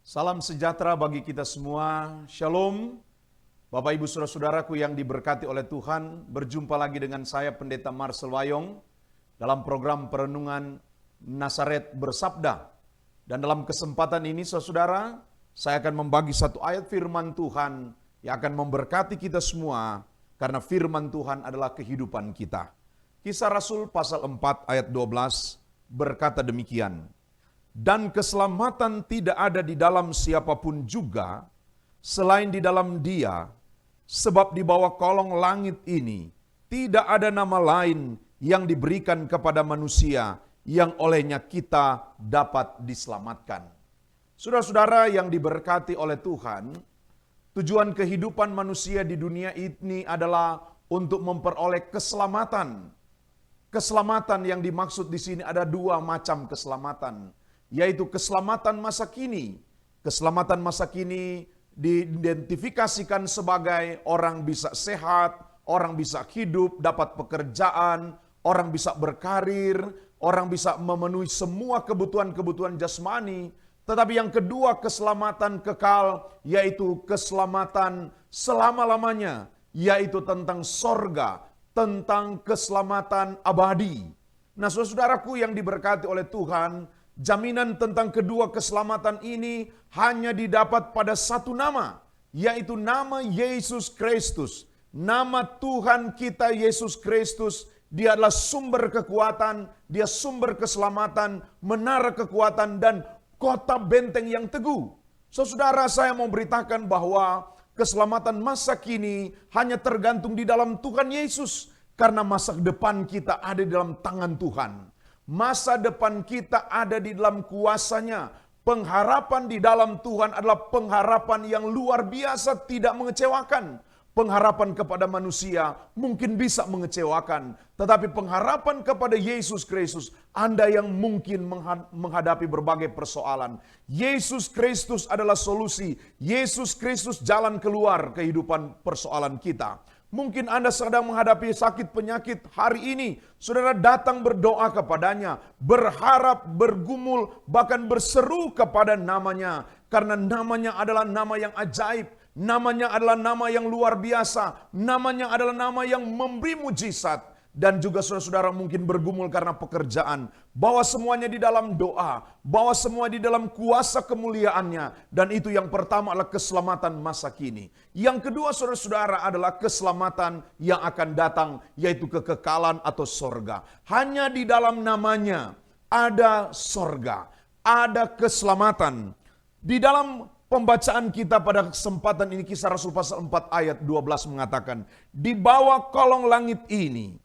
Salam sejahtera bagi kita semua. Shalom. Bapak Ibu Saudara-saudaraku yang diberkati oleh Tuhan, berjumpa lagi dengan saya Pendeta Marcel Wayong dalam program Perenungan Nasaret Bersabda. Dan dalam kesempatan ini saudara, saya akan membagi satu ayat firman Tuhan yang akan memberkati kita semua karena firman Tuhan adalah kehidupan kita. Kisah Rasul pasal 4 ayat 12 berkata demikian. Dan keselamatan tidak ada di dalam siapapun juga, selain di dalam Dia, sebab di bawah kolong langit ini tidak ada nama lain yang diberikan kepada manusia yang olehnya kita dapat diselamatkan. Saudara-saudara yang diberkati oleh Tuhan, tujuan kehidupan manusia di dunia ini adalah untuk memperoleh keselamatan. Keselamatan yang dimaksud di sini ada dua macam keselamatan, yaitu keselamatan masa kini. Keselamatan masa kini diidentifikasikan sebagai orang bisa sehat, orang bisa hidup, dapat pekerjaan, orang bisa berkarir, orang bisa memenuhi semua kebutuhan-kebutuhan jasmani. Tetapi yang kedua, keselamatan kekal, yaitu keselamatan selama-lamanya, yaitu tentang sorga, tentang keselamatan abadi. Nah, saudaraku yang diberkati oleh Tuhan, jaminan tentang kedua keselamatan ini hanya didapat pada satu nama, yaitu nama Yesus Kristus. Nama Tuhan kita Yesus Kristus, Dia adalah sumber kekuatan, Dia sumber keselamatan, menara kekuatan, dan kota benteng yang teguh. Saudara, saya mau beritakan bahwa keselamatan masa kini hanya tergantung di dalam Tuhan Yesus, karena masa depan kita ada di dalam tangan Tuhan. Masa depan kita ada di dalam kuasa-Nya. Pengharapan di dalam Tuhan adalah pengharapan yang luar biasa, tidak mengecewakan. Pengharapan kepada manusia mungkin bisa mengecewakan, tetapi pengharapan kepada Yesus Kristus, Anda yang mungkin menghadapi berbagai persoalan, Yesus Kristus adalah solusi. Yesus Kristus jalan keluar kehidupan persoalan kita. Mungkin Anda sedang menghadapi sakit penyakit hari ini. Saudara datang berdoa kepadanya, berharap, bergumul, bahkan berseru kepada namanya. Karena namanya adalah nama yang ajaib. Namanya adalah nama yang luar biasa. Namanya adalah nama yang memberi mujizat. Dan juga saudara-saudara mungkin bergumul karena pekerjaan. Bawa semuanya di dalam doa. Bawa semua di dalam kuasa kemuliaannya. Dan itu yang pertama adalah keselamatan masa kini. Yang kedua saudara-saudara adalah keselamatan yang akan datang, yaitu kekekalan atau sorga. Hanya di dalam namanya ada sorga. Ada keselamatan. Di dalam pembacaan kita pada kesempatan ini, Kisah Rasul pasal 4 ayat 12 mengatakan, di bawah kolong langit ini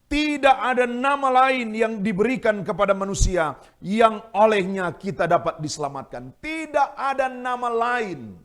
tidak ada nama lain yang diberikan kepada manusia yang olehnya kita dapat diselamatkan. Tidak ada nama lain,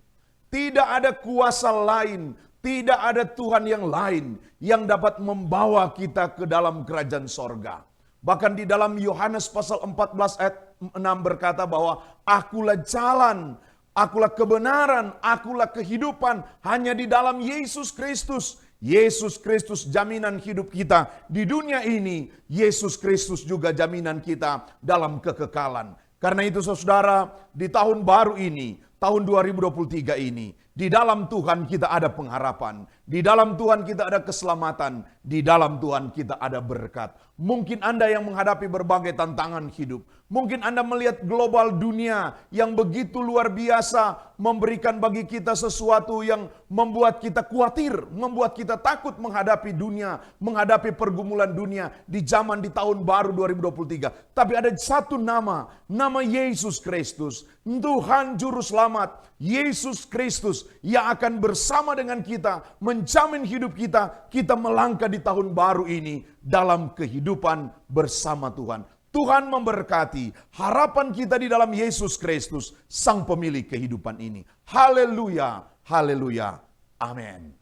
tidak ada kuasa lain, tidak ada Tuhan yang lain yang dapat membawa kita ke dalam kerajaan sorga. Bahkan di dalam Yohanes pasal 14 ayat 6 berkata bahwa akulah jalan, akulah kebenaran, akulah kehidupan, hanya di dalam Yesus Kristus. Yesus Kristus jaminan hidup kita di dunia ini. Yesus Kristus juga jaminan kita dalam kekekalan. Karena itu saudara, di tahun baru ini, tahun 2023 ini, di dalam Tuhan kita ada pengharapan. Di dalam Tuhan kita ada keselamatan. Di dalam Tuhan kita ada berkat. Mungkin Anda yang menghadapi berbagai tantangan hidup. Mungkin Anda melihat global dunia yang begitu luar biasa memberikan bagi kita sesuatu yang membuat kita khawatir, membuat kita takut menghadapi dunia, menghadapi pergumulan dunia di zaman di tahun baru 2023. Tapi ada satu nama, nama Yesus Kristus, Tuhan Juru Selamat, Yesus Kristus yang akan bersama dengan kita, menjamin hidup kita, kita melangkah di tahun baru ini dalam kehidupan bersama Tuhan. Tuhan memberkati. Harapan kita di dalam Yesus Kristus, Sang Pemilik kehidupan ini. Haleluya, haleluya, amin.